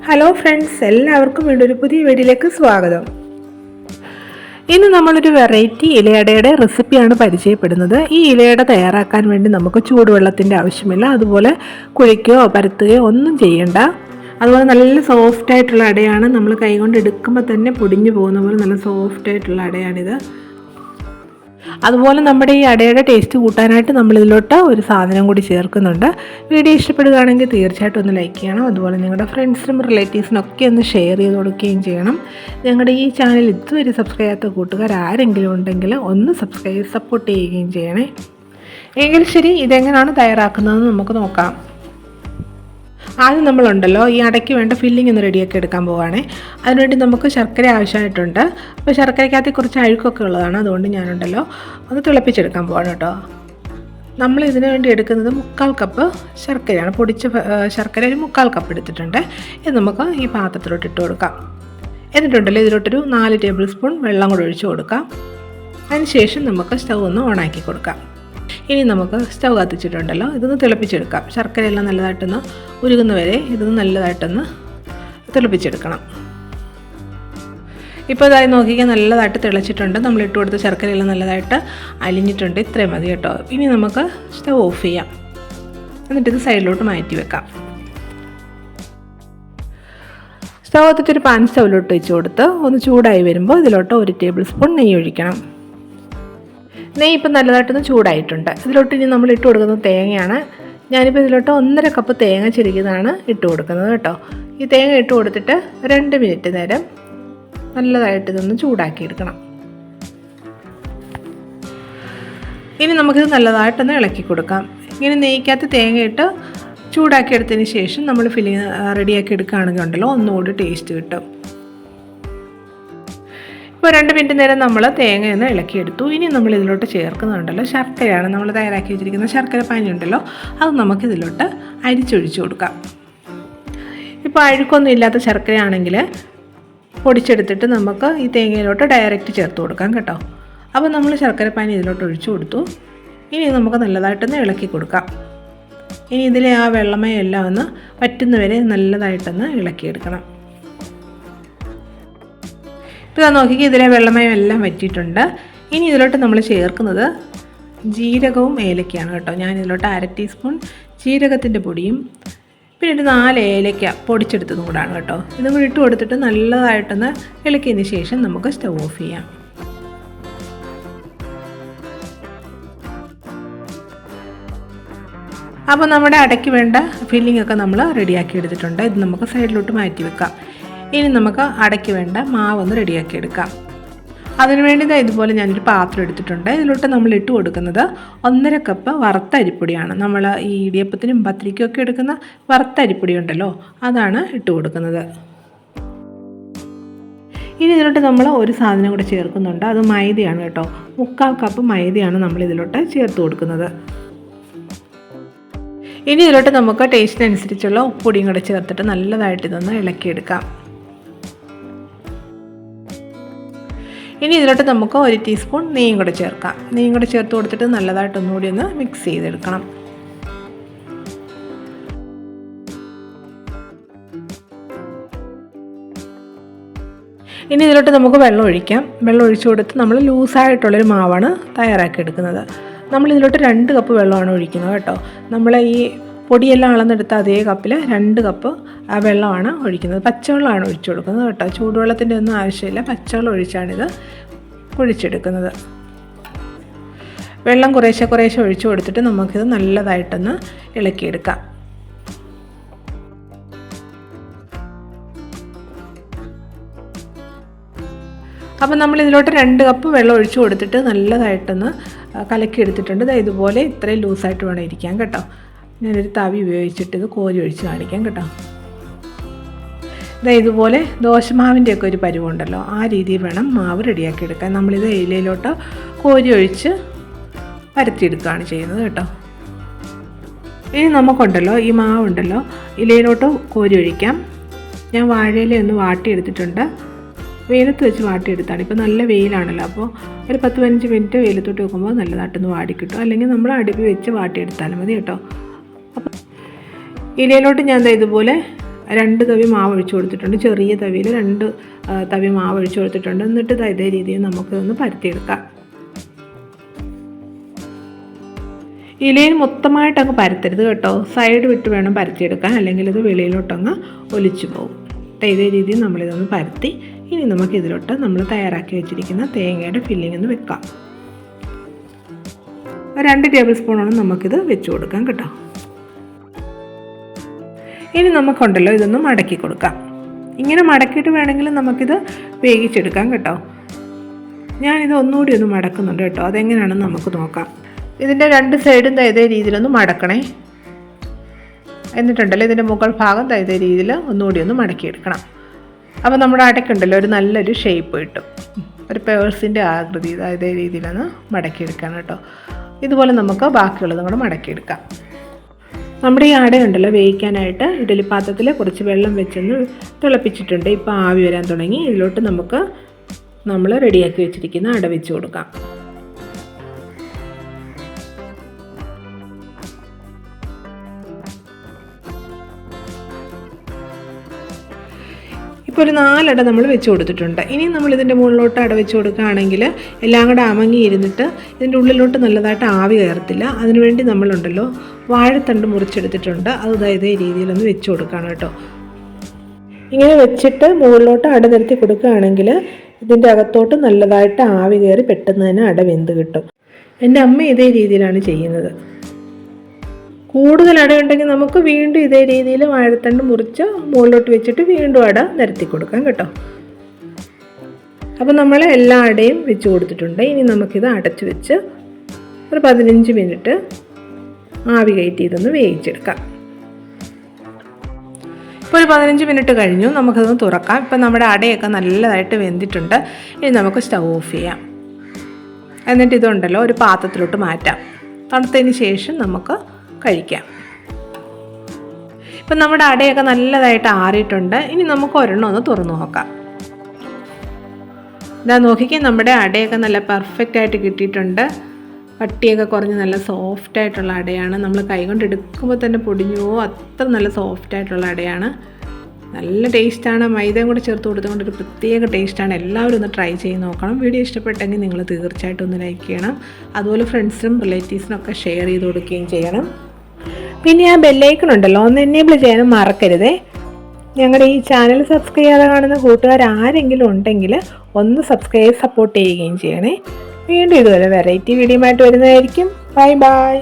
Hello friends, എല്ലാവർക്കും വീണ്ടും ഒരു പുതിയ വീഡിയോയിലേക്ക് സ്വാഗതം. ഇന്ന് നമ്മളൊരു വെറൈറ്റി ഇലയടയുടെ റെസിപ്പിയാണ് പരിചയപ്പെടുന്നത്. ഈ ഇലയട തയ്യാറാക്കാൻ വേണ്ടി നമുക്ക് ചൂടുവെള്ളത്തിൻ്റെ ആവശ്യമില്ല. അതുപോലെ കുഴിക്കുകയോ പരത്തുകയോ ഒന്നും ചെയ്യണ്ട. അതുപോലെ നല്ല സോഫ്റ്റായിട്ടുള്ള അടയാണ്. നമ്മൾ കൈകൊണ്ട് എടുക്കുമ്പോൾ തന്നെ പൊടിഞ്ഞു പോകുന്ന പോലെ നല്ല സോഫ്റ്റായിട്ടുള്ള അടയാണിത്. അതുപോലെ നമ്മുടെ ഈ അടയുടെ ടേസ്റ്റ് കൂട്ടാനായിട്ട് നമ്മളിതിലോട്ട് ഒരു സാധനം കൂടി ചേർക്കുന്നുണ്ട്. വീഡിയോ ഇഷ്ടപ്പെടുകയാണെങ്കിൽ തീർച്ചയായിട്ടും ഒന്ന് ലൈക്ക് ചെയ്യണം. അതുപോലെ നിങ്ങളുടെ ഫ്രണ്ട്സിനും റിലേറ്റീവ്സിനൊക്കെ ഒന്ന് ഷെയർ ചെയ്ത് കൊടുക്കുകയും ചെയ്യണം. ഞങ്ങളുടെ ഈ ചാനൽ ഇതുവരെ സബ്സ്ക്രൈബ് ചെയ്യാത്ത കൂട്ടുകാർ ആരെങ്കിലും ഉണ്ടെങ്കിൽ ഒന്ന് സപ്പോർട്ട് ചെയ്യുകയും ചെയ്യണേ. എങ്കിൽ ശരി, ഇതെങ്ങനെയാണ് തയ്യാറാക്കുന്നതെന്ന് നമുക്ക് നോക്കാം. ആദ്യം നമ്മളുണ്ടല്ലോ ഈ അടയ്ക്ക് വേണ്ട ഫില്ലിംഗ് ഒന്ന് റെഡിയാക്കി എടുക്കാൻ പോവുകയാണേ. അതിനുവേണ്ടി നമുക്ക് ശർക്കര ആവശ്യമായിട്ടുണ്ട്. അപ്പോൾ ശർക്കരയ്ക്കകത്ത് കുറച്ച് അഴുക്കൊക്കെ ഉള്ളതാണ്, അതുകൊണ്ട് ഞാനുണ്ടല്ലോ ഒന്ന് തിളപ്പിച്ചെടുക്കാൻ പോവാണ് കേട്ടോ. നമ്മൾ ഇതിനു വേണ്ടി എടുക്കുന്നത് 3/4 കപ്പ് ശർക്കരയാണ്. പൊടിച്ച ശർക്കര ഒരു 3/4 കപ്പ് എടുത്തിട്ടുണ്ട്. ഇത് നമുക്ക് ഈ പാത്രത്തിലോട്ട് ഇട്ട് കൊടുക്കാം. എന്നിട്ടുണ്ടല്ലോ ഇതിലോട്ടൊരു 4 ടേബിൾ സ്പൂൺ വെള്ളം കൂടെ ഒഴിച്ച് കൊടുക്കാം. അതിനുശേഷം നമുക്ക് സ്റ്റൗ ഒന്ന് ഓണാക്കി കൊടുക്കാം. ഇനി നമുക്ക് സ്റ്റൗ കത്തിച്ചിട്ടുണ്ടല്ലോ, ഇതൊന്ന് തിളപ്പിച്ചെടുക്കാം. ശർക്കരയെല്ലാം നല്ലതായിട്ടൊന്ന് ഉരുകുന്ന വരെ ഇതൊന്ന് നല്ലതായിട്ടൊന്ന് തിളപ്പിച്ചെടുക്കണം. ഇപ്പോൾ ഇതായി നോക്കിക്കാൻ നല്ലതായിട്ട് തിളച്ചിട്ടുണ്ട്. നമ്മൾ ഇട്ട് കൊടുത്ത ശർക്കരയെല്ലാം നല്ലതായിട്ട് അലിഞ്ഞിട്ടുണ്ട്. ഇത്രയും മതി കേട്ടോ. ഇനി നമുക്ക് സ്റ്റൗ ഓഫ് ചെയ്യാം. എന്നിട്ടിത് സൈഡിലോട്ട് മാറ്റി വെക്കാം. സ്റ്റൗ കത്തിച്ചൊരു പാൻ സ്റ്റൗവിലോട്ട് വെച്ച് കൊടുത്ത് ഒന്ന് ചൂടായി വരുമ്പോൾ ഇതിലോട്ട് 1 ടേബിൾ സ്പൂൺ നെയ്യ് ഒഴിക്കണം. നെയ്യ് ഇപ്പം നല്ലതായിട്ടൊന്ന് ചൂടായിട്ടുണ്ട്. ഇതിലോട്ട് ഇനി നമ്മൾ ഇട്ട് കൊടുക്കുന്നത് തേങ്ങയാണ്. ഞാനിപ്പോൾ ഇതിലോട്ട് 1.5 കപ്പ് തേങ്ങ ചിരിക്കുന്നതാണ് ഇട്ട് കൊടുക്കുന്നത് കേട്ടോ. ഈ തേങ്ങ ഇട്ട് കൊടുത്തിട്ട് 2 മിനിറ്റ് നേരം നല്ലതായിട്ട് ഇതൊന്ന് ചൂടാക്കിയെടുക്കണം. ഇനി നമുക്കിത് നല്ലതായിട്ടൊന്ന് ഇളക്കി കൊടുക്കാം. ഇങ്ങനെ നെയ്ക്കകത്ത് തേങ്ങ ഇട്ട് ചൂടാക്കിയെടുത്തതിന് ശേഷം നമ്മൾ ഫില്ലിങ് റെഡിയാക്കി എടുക്കുകയാണെങ്കിൽ ഉണ്ടല്ലോ ഒന്നുകൂടി ടേസ്റ്റ് കിട്ടും. ഇപ്പോൾ 2 മിനിറ്റ് നേരം നമ്മൾ തേങ്ങയൊന്ന് ഇളക്കിയെടുത്തു. ഇനി നമ്മൾ ഇതിലോട്ട് ചേർക്കുന്നുണ്ടല്ലോ ശർക്കരയാണ്. നമ്മൾ തയ്യാറാക്കി വെച്ചിരിക്കുന്ന ശർക്കര പാനി ഉണ്ടല്ലോ, അത് നമുക്ക് ഇതിലോട്ട് അരിച്ചൊഴിച്ച് കൊടുക്കാം. ഇപ്പോൾ അഴുക്കൊന്നും ഇല്ലാത്ത ശർക്കരയാണെങ്കിൽ പൊടിച്ചെടുത്തിട്ട് നമുക്ക് ഈ തേങ്ങയിലോട്ട് ഡയറക്റ്റ് ചേർത്ത് കൊടുക്കാം കേട്ടോ. അപ്പോൾ നമ്മൾ ശർക്കര പാനി ഇതിലോട്ട് ഒഴിച്ചു കൊടുത്തു. ഇനി നമുക്ക് നല്ലതായിട്ടൊന്ന് ഇളക്കി കൊടുക്കാം. ഇനി ഇതിലെ ആ വെള്ളമയെല്ലാം ഒന്ന് വറ്റുന്നവരെ നല്ലതായിട്ടൊന്ന് ഇളക്കിയെടുക്കണം. ഇപ്പോൾ നോക്കിക്കുക, ഇതിലെ വെള്ളമയം എല്ലാം വറ്റിയിട്ടുണ്ട്. ഇനി ഇതിലോട്ട് നമ്മൾ ചേർക്കുന്നത് ജീരകവും ഏലക്കയാണ് കേട്ടോ. ഞാൻ ഇതിലോട്ട് 1/2 ടീസ്പൂൺ ജീരകത്തിൻ്റെ പൊടിയും പിന്നെ ഒരു 4 ഏലക്ക പൊടിച്ചെടുത്തതും കൂടാണ് കേട്ടോ. ഇതും കൂടി ഇട്ട് കൊടുത്തിട്ട് നല്ലതായിട്ടൊന്ന് ഇളക്കിയതിന് ശേഷം നമുക്ക് സ്റ്റൗ ഓഫ് ചെയ്യാം. അപ്പോൾ നമ്മുടെ അടയ്ക്ക് വേണ്ട ഫില്ലിംഗ് ഒക്കെ നമ്മൾ റെഡിയാക്കി എടുത്തിട്ടുണ്ട്. ഇത് നമുക്ക് സൈഡിലോട്ട് മാറ്റി വെക്കാം. ഇനി നമുക്ക് അടയ്ക്ക് വേണ്ട മാവൊന്ന് റെഡിയാക്കി എടുക്കാം. അതിനുവേണ്ടി ഇതുപോലെ ഞാനൊരു പാത്രം എടുത്തിട്ടുണ്ട്. ഇതിലോട്ട് നമ്മൾ ഇട്ട് കൊടുക്കുന്നത് 1.5 കപ്പ് വറുത്ത അരിപ്പൊടിയാണ്. നമ്മൾ ഈ ഇടിയപ്പത്തിനും പത്തിരിക്കും ഒക്കെ എടുക്കുന്ന വറുത്ത അരിപ്പൊടി ഉണ്ടല്ലോ, അതാണ് ഇട്ട് കൊടുക്കുന്നത്. ഇനി ഇതിലോട്ട് നമ്മൾ ഒരു സാധനം കൂടെ ചേർക്കുന്നുണ്ട്. അത് മൈദയാണ് കേട്ടോ. 3/4 കപ്പ് മൈദയാണ് നമ്മൾ ഇതിലോട്ട് ചേർത്ത് കൊടുക്കുന്നത്. ഇനി ഇതിലോട്ട് നമുക്ക് ടേസ്റ്റിനനുസരിച്ചുള്ള ഉപ്പൊടിയും കൂടെ ചേർത്തിട്ട് നല്ലതായിട്ട് ഇതൊന്ന് ഇളക്കിയെടുക്കാം. ഇനി ഇതിലോട്ട് നമുക്ക് 1 ടീസ്പൂൺ നെയ്യും കൂടെ ചേർക്കാം. നെയ്യും കൂടെ ചേർത്ത് കൊടുത്തിട്ട് നല്ലതായിട്ട് ഒന്നുകൂടി ഒന്ന് മിക്സ് ചെയ്തെടുക്കണം. ഇനി ഇതിലോട്ട് നമുക്ക് വെള്ളം ഒഴിക്കാം. വെള്ളം ഒഴിച്ചു കൊടുത്ത് നമ്മൾ ലൂസായിട്ടുള്ളൊരു മാവാണ് തയ്യാറാക്കി എടുക്കുന്നത്. നമ്മളിതിലോട്ട് 2 കപ്പ് വെള്ളമാണ് ഒഴിക്കുന്നത് കേട്ടോ. നമ്മൾ ഈ പൊടിയെല്ലാം അളന്നെടുത്ത അതേ കപ്പിൽ 2 കപ്പ് ആ വെള്ളമാണ് ഒഴിക്കുന്നത്. പച്ചവെള്ളമാണ് ഒഴിച്ചു കൊടുക്കുന്നത് കേട്ടോ. ചൂടുവെള്ളത്തിൻ്റെ ഒന്നും ആവശ്യമില്ല, പച്ചവെള്ളം ഒഴിച്ചാണിത് ഒഴിച്ചെടുക്കുന്നത്. വെള്ളം കുറേശ്ശെ ഒഴിച്ചു കൊടുത്തിട്ട് നമുക്കിത് നല്ലതായിട്ടൊന്ന് ഇളക്കിയെടുക്കാം. അപ്പോൾ നമ്മൾ ഇതിലോട്ട് 2 കപ്പ് വെള്ളം ഒഴിച്ചു കൊടുത്തിട്ട് നല്ലതായിട്ടൊന്ന് കലക്കിയെടുത്തിട്ടുണ്ട്. ഇതുപോലെ ഇത്രയും ലൂസായിട്ട് വേണം ഇരിക്കാൻ കേട്ടോ. ഞാനൊരു തവി ഉപയോഗിച്ചിട്ട് ഇത് കോരി ഒഴിച്ച് കാണിക്കാം കേട്ടോ. ഇതുപോലെ ദോശമാവിൻ്റെയൊക്കെ ഒരു പരുവുണ്ടല്ലോ, ആ രീതിയിൽ വേണം മാവ് റെഡിയാക്കി എടുക്കാൻ. നമ്മളിത് ഇലയിലോട്ട് കോരി ഒഴിച്ച് പരത്തിയെടുക്കുകയാണ് ചെയ്യുന്നത് കേട്ടോ. ഇനി നമുക്കുണ്ടല്ലോ ഈ മാവുണ്ടല്ലോ ഇലയിലോട്ട് കോരി ഒഴിക്കാം. ഞാൻ വാഴയില ഒന്ന് വാട്ടിയെടുത്തിട്ടുണ്ട്. വെയിലത്ത് വെച്ച് വാട്ടിയെടുത്താണ്. ഇപ്പോൾ നല്ല വെയിലാണല്ലോ, അപ്പോൾ ഒരു 10-15 മിനിറ്റ് വെയിലത്തോട്ട് വെക്കുമ്പോൾ നല്ലതായിട്ടൊന്ന് വാടിക്കിട്ടും. അല്ലെങ്കിൽ നമ്മൾ അടുപ്പിൽ വെച്ച് വാട്ടിയെടുത്താലും മതി കേട്ടോ. അപ്പോൾ ഇലയിലോട്ട് ഞാൻ ഇതുപോലെ 2 തവി മാവ് ഒഴിച്ചു കൊടുത്തിട്ടുണ്ട്. ചെറിയ തവിയിൽ 2 തവി മാവ് ഒഴിച്ചു കൊടുത്തിട്ടുണ്ട്. എന്നിട്ട് ഇതേ രീതിയിൽ നമുക്കിതൊന്ന് പരത്തിയെടുക്കാം. ഇലയിൽ മൊത്തമായിട്ട് അങ്ങ് പരത്തരുത് കേട്ടോ, സൈഡ് വിട്ട് വേണം പരത്തിയെടുക്കാൻ, അല്ലെങ്കിൽ ഇത് വെളിയിലോട്ടങ്ങ് ഒലിച്ചു പോകും. ഇതേ രീതിയിൽ നമ്മളിതൊന്ന് പരത്തി ഇനി നമുക്കിതിലോട്ട് നമ്മൾ തയ്യാറാക്കി വെച്ചിരിക്കുന്ന തേങ്ങയുടെ ഫില്ലിംഗ് ഒന്ന് വെക്കാം. 2 ടേബിൾ സ്പൂണോളം നമുക്കിത് വെച്ച് കൊടുക്കാം കേട്ടോ. ഇനി നമുക്കുണ്ടല്ലോ ഇതൊന്ന് മടക്കി കൊടുക്കാം. ഇങ്ങനെ മടക്കിയിട്ട് വേണമെങ്കിൽ നമുക്കിത് വേവിച്ചെടുക്കാം കേട്ടോ. ഞാനിത് ഒന്നുകൂടി ഒന്ന് മടക്കുന്നുണ്ട് കേട്ടോ, അതെങ്ങനെയാണെന്ന് നമുക്ക് നോക്കാം. ഇതിൻ്റെ 2 സൈഡും ഇതേ രീതിയിലൊന്ന് മടക്കണേ. എന്നിട്ടുണ്ടല്ലോ ഇതിൻ്റെ മുകൾ ഭാഗം ഇതേ രീതിയിൽ ഒന്നുകൂടി ഒന്ന് മടക്കിയെടുക്കണം. അപ്പോൾ നമ്മുടെ അടയ്ക്കുണ്ടല്ലോ ഒരു നല്ലൊരു ഷേപ്പ് കിട്ടും, ഒരു പേഴ്സിൻ്റെ ആകൃതി ഇതേ രീതിയിലൊന്ന് മടക്കിയെടുക്കണം കേട്ടോ. ഇതുപോലെ നമുക്ക് ബാക്കിയുള്ളതും കൂടെ മടക്കിയെടുക്കാം. നമ്മുടെ ഈ അടയുണ്ടല്ലോ വേവിക്കാനായിട്ട് ഇഡ്ഡലി പാത്രത്തിൽ കുറച്ച് വെള്ളം വെച്ചൊന്ന് തിളപ്പിച്ചിട്ടുണ്ട്. ഇപ്പോൾ ആവി വരാൻ തുടങ്ങി. ഇതിലോട്ട് നമുക്ക് നമ്മൾ റെഡിയാക്കി വെച്ചിരിക്കുന്ന അട വെച്ച് കൊടുക്കാം. ഇപ്പോൾ ഒരു 4 അട നമ്മൾ വെച്ച് കൊടുത്തിട്ടുണ്ട്. ഇനി നമ്മൾ ഇതിൻ്റെ മുകളിലോട്ട് അട വെച്ച് കൊടുക്കുകയാണെങ്കിൽ എല്ലാം കൂടെ അമങ്ങി ഇരുന്നിട്ട് ഇതിൻ്റെ ഉള്ളിലോട്ട് നല്ലതായിട്ട് ആവി കയറത്തില്ല. അതിനുവേണ്ടി നമ്മളുണ്ടല്ലോ വാഴത്തണ്ട് മുറിച്ചെടുത്തിട്ടുണ്ട്. അത് ഇതേ രീതിയിലൊന്ന് വെച്ച് കൊടുക്കണം കേട്ടോ. ഇങ്ങനെ വെച്ചിട്ട് മുകളിലോട്ട് അട നിരത്തി കൊടുക്കുകയാണെങ്കിൽ ഇതിൻ്റെ അകത്തോട്ട് നല്ലതായിട്ട് ആവി കയറി പെട്ടെന്ന് തന്നെ അട വെന്ത് കിട്ടും. എൻ്റെ അമ്മ ഇതേ രീതിയിലാണ് ചെയ്യുന്നത്. കൂടുതൽ അടയുണ്ടെങ്കിൽ നമുക്ക് വീണ്ടും ഇതേ രീതിയിൽ വാഴത്തണ്ട് മുറിച്ച് മുകളിലോട്ട് വെച്ചിട്ട് വീണ്ടും അട നിരത്തി കൊടുക്കാം കേട്ടോ. അപ്പോൾ നമ്മൾ എല്ലാ അടയും വെച്ച് കൊടുത്തിട്ടുണ്ട്. ഇനി നമുക്കിത് അടച്ചു വെച്ച് ഒരു 15 മിനിറ്റ് ആവി കയറ്റി ഇതൊന്ന് വേവിച്ചെടുക്കാം. ഇപ്പോൾ ഒരു 15 മിനിറ്റ് കഴിഞ്ഞു. നമുക്കതൊന്ന് തുറക്കാം. ഇപ്പം നമ്മുടെ അടയൊക്കെ നല്ലതായിട്ട് വെന്തിട്ടുണ്ട്. ഇനി നമുക്ക് സ്റ്റൗ ഓഫ് ചെയ്യാം. എന്നിട്ട് ഇതുണ്ടല്ലോ ഒരു പാത്രത്തിലോട്ട് മാറ്റാം. തണുത്തതിന് ശേഷം നമുക്ക് കഴിക്കാം. ഇപ്പം നമ്മുടെ അടയൊക്കെ നല്ലതായിട്ട് ആറിയിട്ടുണ്ട്. ഇനി നമുക്ക് ഒരെണ്ണം ഒന്ന് തുറന്നു നോക്കാം. ഇതാ നോക്കിക്കേ, നമ്മുടെ അടയൊക്കെ നല്ല പെർഫെക്റ്റ് ആയിട്ട് കിട്ടിയിട്ടുണ്ട്. കട്ടിയൊക്കെ കുറഞ്ഞ് നല്ല സോഫ്റ്റായിട്ടുള്ള അടയാണ്. നമ്മൾ കൈകൊണ്ട് എടുക്കുമ്പോൾ തന്നെ പൊടിഞ്ഞു പോകും, അത്ര നല്ല സോഫ്റ്റായിട്ടുള്ള അടയാണ്. നല്ല ടേസ്റ്റാണ്. മൈദയും കൂടി ചേർത്ത് കൊടുത്തുകൊണ്ട് ഒരു പ്രത്യേക ടേസ്റ്റാണ്. എല്ലാവരും ഒന്ന് ട്രൈ ചെയ്ത് നോക്കണം. വീഡിയോ ഇഷ്ടപ്പെട്ടെങ്കിൽ നിങ്ങൾ തീർച്ചയായിട്ടും ഒന്ന് ലൈക്ക് ചെയ്യണം. അതുപോലെ ഫ്രണ്ട്സിനും റിലേറ്റീവ്സിനൊക്കെ ഷെയർ ചെയ്ത് കൊടുക്കുകയും ചെയ്യണം. പിന്നെ ആ ബെല്ലൈക്കൺ ഉണ്ടല്ലോ ഒന്ന് എനേബിൾ ചെയ്യാനും മറക്കരുതേ. ഞങ്ങളുടെ ഈ ചാനൽ സബ്സ്ക്രൈബ് ചെയ്യാതെ കാണുന്ന കൂട്ടുകാർ ആരെങ്കിലും ഉണ്ടെങ്കിൽ ഒന്ന് സബ്സ്ക്രൈബ് സപ്പോർട്ട് ചെയ്യുകയും ചെയ്യണേ. വീണ്ടും ഇതുപോലെ വെറൈറ്റി വീഡിയോ ആയിട്ട് വരുന്നതായിരിക്കും. Bye bye.